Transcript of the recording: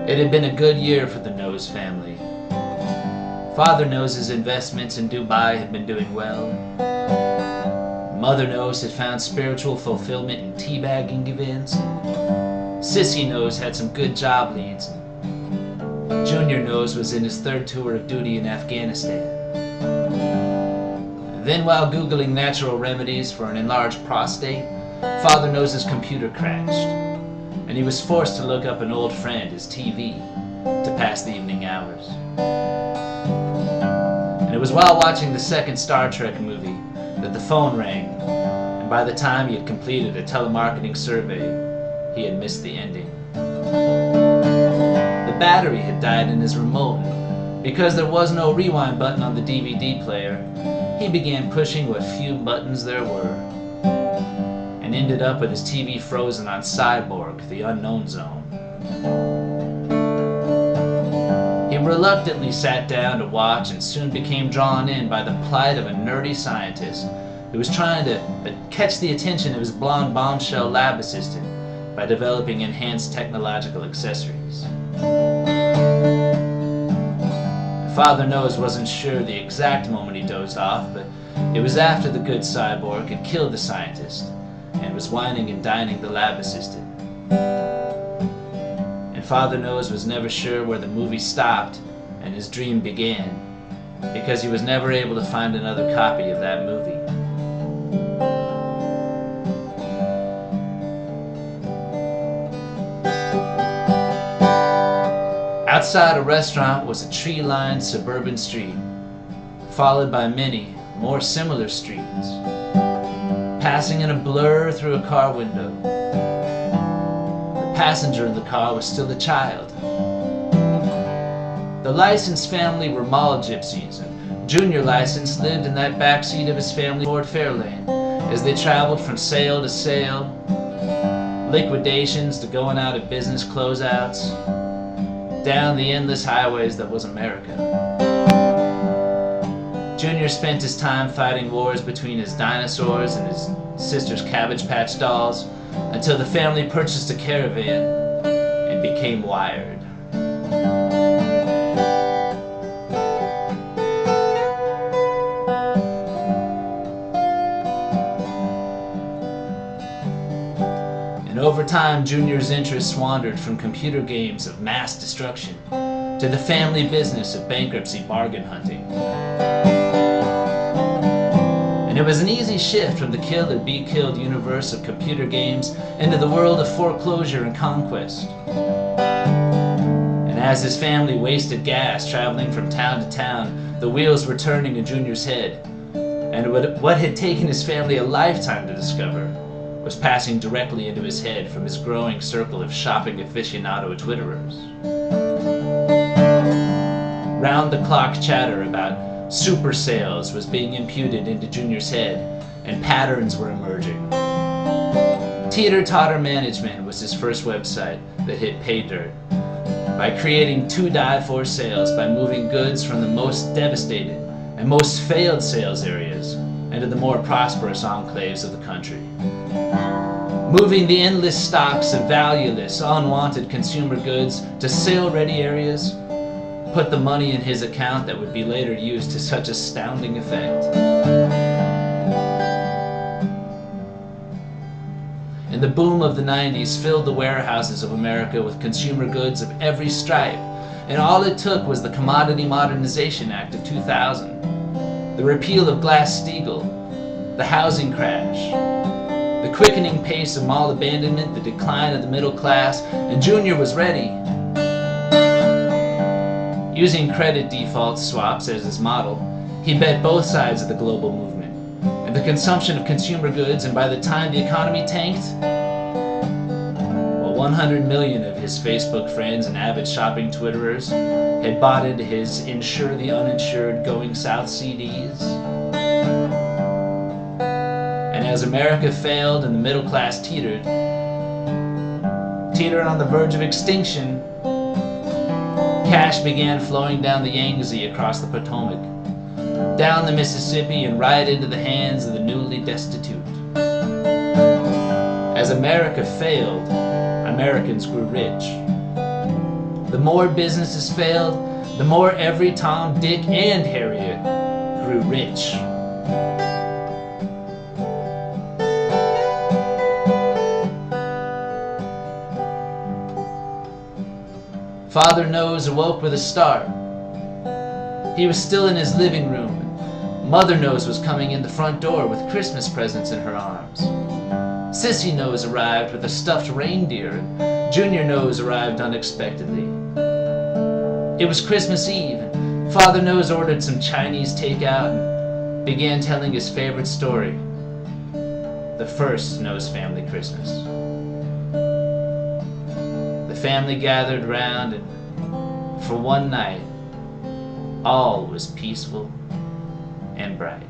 It had been a good year for the Nose family. Father Nose's investments in Dubai had been doing well. Mother Nose had found spiritual fulfillment in teabagging events. Sissy Nose had some good job leads. Junior Nose was in his third tour of duty in Afghanistan. Then, while Googling natural remedies for an enlarged prostate, Father Nose's computer crashed, and he was forced to look up an old friend, his TV, to pass the evening hours. And it was while watching the second Star Trek movie that the phone rang, and by the time he had completed a telemarketing survey, he had missed the ending. The battery had died in his remote. Because there was no rewind button on the DVD player, he began pushing what few buttons there were, and ended up with his TV frozen on Cyborg, the Unknown Zone. He reluctantly sat down to watch and soon became drawn in by the plight of a nerdy scientist who was trying to catch the attention of his blonde bombshell lab assistant by developing enhanced technological accessories. Father Nose wasn't sure the exact moment he dozed off, but it was after the good cyborg had killed the scientist and was whining and dining the lab assistant. And Father Nose was never sure where the movie stopped and his dream began, because he was never able to find another copy of that movie. Outside a restaurant was a tree-lined suburban street, followed by many more similar streets, passing in a blur through a car window. The passenger in the car was still a child. The licensed family were mall gypsies, and Junior License lived in that backseat of his family Ford Fairlane as they traveled from sale to sale, liquidations to going out of business closeouts, down the endless highways that was America. Junior spent his time fighting wars between his dinosaurs and his sister's Cabbage Patch dolls until the family purchased a caravan and became wired. And over time, Junior's interests wandered from computer games of mass destruction to the family business of bankruptcy bargain hunting. And it was an easy shift from the kill or be killed universe of computer games into the world of foreclosure and conquest. And as his family wasted gas traveling from town to town, the wheels were turning in Junior's head. And what had taken his family a lifetime to discover was passing directly into his head from his growing circle of shopping aficionado Twitterers. Round-the-clock chatter about super sales was being imputed into Junior's head, and patterns were emerging. Teeter-Totter Management was his first website that hit pay dirt by creating to-die-for sales by moving goods from the most devastated and most failed sales areas into the more prosperous enclaves of the country. Moving the endless stocks of valueless, unwanted consumer goods to sale-ready areas put the money in his account that would be later used to such astounding effect. And the boom of the 90s filled the warehouses of America with consumer goods of every stripe, and all it took was the Commodity Modernization Act of 2000, the repeal of Glass-Steagall, the housing crash, the quickening pace of mall abandonment, the decline of the middle class, and Junior was ready. Using credit default swaps as his model, he bet both sides of the global movement and the consumption of consumer goods, and by the time the economy tanked, well, 100 million of his Facebook friends and avid shopping Twitterers had bought into his Insure the Uninsured Going South CDs. And as America failed and the middle class teetered on the verge of extinction, cash began flowing down the Yangtze across the Potomac, down the Mississippi, and right into the hands of the newly destitute. As America failed, Americans grew rich. The more businesses failed, the more every Tom, Dick, and Harriet grew rich. Father Nose awoke with a start. He was still in his living room, and Mother Nose was coming in the front door with Christmas presents in her arms. Sissy Nose arrived with a stuffed reindeer, and Junior Nose arrived unexpectedly. It was Christmas Eve, and Father Nose ordered some Chinese takeout and began telling his favorite story, the first Nose family Christmas. The family gathered round, and for one night, all was peaceful and bright.